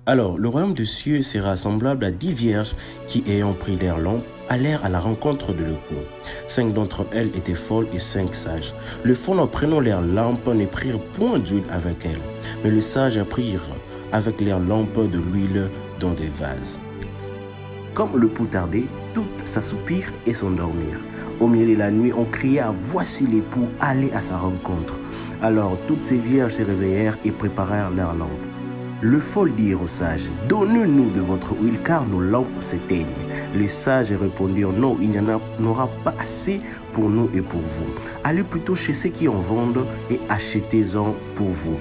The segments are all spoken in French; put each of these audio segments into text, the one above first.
Alors, le royaume des cieux sera semblable à 10 vierges qui, ayant pris leurs lampes, allèrent à la rencontre de l'époux. 5 d'entre elles étaient folles et 5 sages. Les folles, en prenant leurs lampes, ne prirent point d'huile avec elles, mais les sages prirent avec leurs lampes de l'huile dans des vases. Comme le pou tardait, toutes s'assoupirent et s'endormirent. Au milieu de la nuit, on cria « Voici l'époux, allez à sa rencontre !» Alors toutes ces vierges se réveillèrent et préparèrent leurs lampes. Les folles dirent aux sages, « Donnez-nous de votre huile, car nos lampes s'éteignent. » Les sages répondirent, « Non, il n'y en aura pas assez pour nous et pour vous. Allez plutôt chez ceux qui en vendent et achetez-en pour vous. »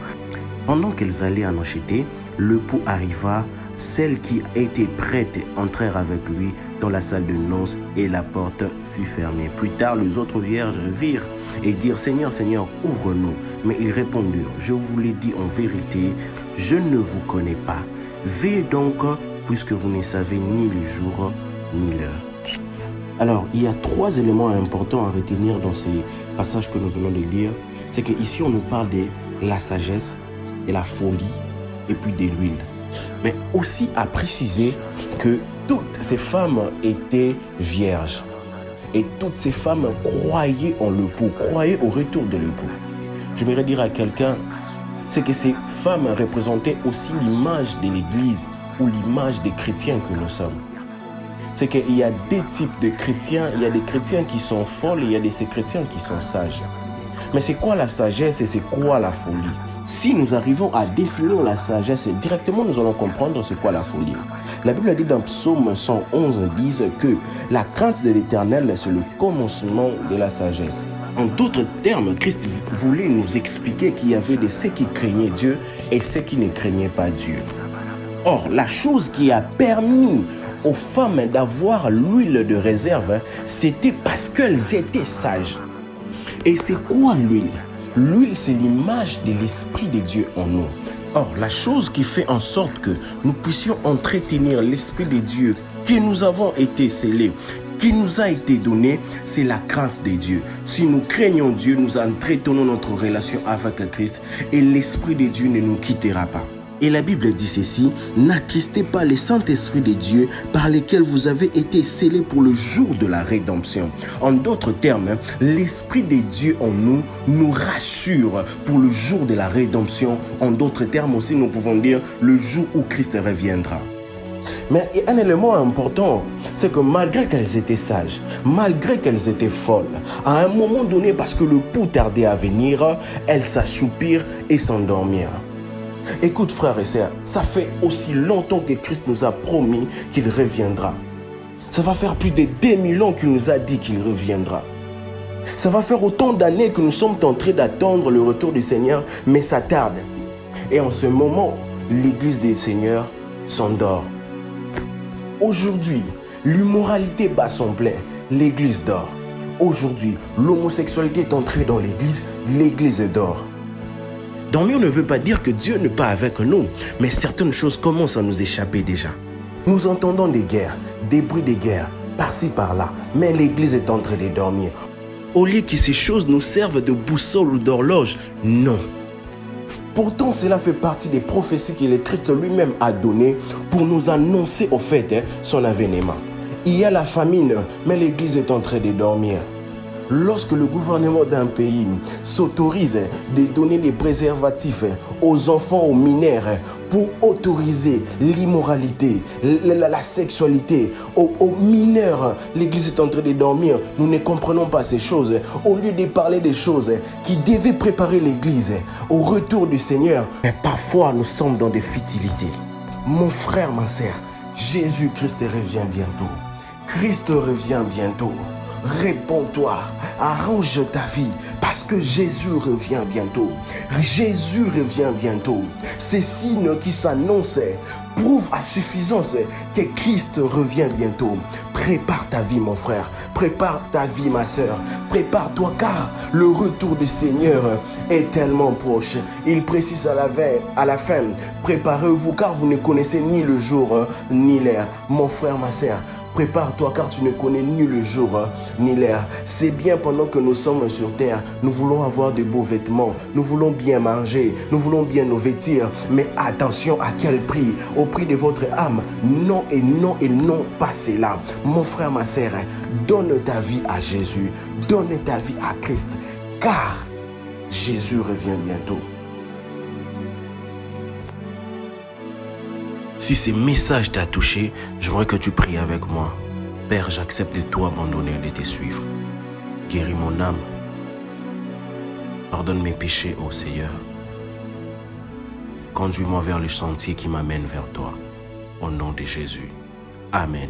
Pendant qu'elles allaient en acheter, l'époux arriva. Celles qui étaient prêtes entrèrent avec lui dans la salle de noces et la porte fut fermée. Plus tard, les autres vierges virent et dirent, « Seigneur, Seigneur, ouvre-nous. » Mais ils répondirent, « Je vous l'ai dit en vérité, je ne vous connais pas. Veillez donc, puisque vous ne savez ni le jour ni l'heure. » Alors, il y a 3 éléments importants à retenir dans ces passages que nous venons de lire. C'est qu'ici, on nous parle de la sagesse, de la folie et puis de l'huile. Mais aussi à préciser que toutes ces femmes étaient vierges. Et toutes ces femmes croyaient en l'époux, croyaient au retour de l'époux. J'aimerais dire à quelqu'un, c'est que ces femmes représentaient aussi l'image de l'Église ou l'image des chrétiens que nous sommes. C'est qu'il y a 2 types de chrétiens. Il y a des chrétiens qui sont folles et il y a des chrétiens qui sont sages. Mais c'est quoi la sagesse et c'est quoi la folie? Si nous arrivons à définir la sagesse, directement nous allons comprendre c'est quoi la folie. La Bible dit dans Psaume 111, dit que la crainte de l'Éternel, c'est le commencement de la sagesse. En d'autres termes, Christ voulait nous expliquer qu'il y avait de ceux qui craignaient Dieu et ceux qui ne craignaient pas Dieu. Or, la chose qui a permis aux femmes d'avoir l'huile de réserve, c'était parce qu'elles étaient sages. Et c'est quoi l'huile? L'huile, c'est l'image de l'Esprit de Dieu en nous. Or, la chose qui fait en sorte que nous puissions entretenir l'Esprit de Dieu qui nous avons été scellés, qui nous a été donné, c'est la crainte de Dieu. Si nous craignons Dieu, nous entretenons notre relation avec Christ et l'Esprit de Dieu ne nous quittera pas. Et la Bible dit ceci, « N'attristez pas le Saint-Esprit de Dieu par lequel vous avez été scellés pour le jour de la rédemption. » En d'autres termes, l'Esprit de Dieu en nous nous rassure pour le jour de la rédemption. En d'autres termes aussi, nous pouvons dire le jour où Christ reviendra. Mais un élément important, c'est que malgré qu'elles étaient sages, malgré qu'elles étaient folles, à un moment donné, parce que le pou tardait à venir, elles s'assoupirent et s'endormirent. Écoute frères et sœurs, ça fait aussi longtemps que Christ nous a promis qu'il reviendra. Ça va faire plus de 2000 ans qu'il nous a dit qu'il reviendra. Ça va faire autant d'années que nous sommes en train d'attendre le retour du Seigneur, mais ça tarde. Et en ce moment, l'Église des Seigneurs s'endort. Aujourd'hui, l'immoralité bat son plein, l'Église dort. Aujourd'hui, l'homosexualité est entrée dans l'Église dort. Dormir ne veut pas dire que Dieu n'est pas avec nous, mais certaines choses commencent à nous échapper déjà. Nous entendons des guerres, des bruits de guerre, par-ci par-là, mais l'Église est en train de dormir. Au lieu que ces choses nous servent de boussole ou d'horloge, non. Pourtant, cela fait partie des prophéties que le Christ lui-même a données pour nous annoncer au fait son avènement. Il y a la famine, mais l'Église est en train de dormir. Lorsque le gouvernement d'un pays s'autorise de donner des préservatifs aux enfants, aux mineurs, pour autoriser l'immoralité, la sexualité, aux mineurs, l'Église est en train de dormir. Nous ne comprenons pas ces choses. Au lieu de parler des choses qui devaient préparer l'Église au retour du Seigneur, mais parfois nous sommes dans des futilités. Mon frère, ma sœur, Jésus-Christ revient bientôt. Christ revient bientôt. Réponds-toi, arrange ta vie parce que Jésus revient bientôt. Jésus revient bientôt. Ces signes qui s'annoncent prouvent à suffisance que Christ revient bientôt. Prépare ta vie mon frère, prépare ta vie ma sœur, prépare-toi car le retour du Seigneur est tellement proche. Il précise à la fin, préparez-vous car vous ne connaissez ni le jour ni l'heure. Mon frère, ma sœur, Prépare-toi car tu ne connais ni le jour ni l'heure. C'est bien pendant que nous sommes sur terre, nous voulons avoir de beaux vêtements, nous voulons bien manger, nous voulons bien nous vêtir. Mais attention, à quel prix? Au prix de votre âme. Non et non et non, pas cela. Mon frère, ma sœur, donne ta vie à Jésus, donne ta vie à Christ, car Jésus revient bientôt. Si ce message t'a touché, j'aimerais que tu pries avec moi. Père, j'accepte de tout abandonner et de te suivre. Guéris mon âme. Pardonne mes péchés, ô Seigneur. Conduis-moi vers le sentier qui m'amène vers toi. Au nom de Jésus. Amen.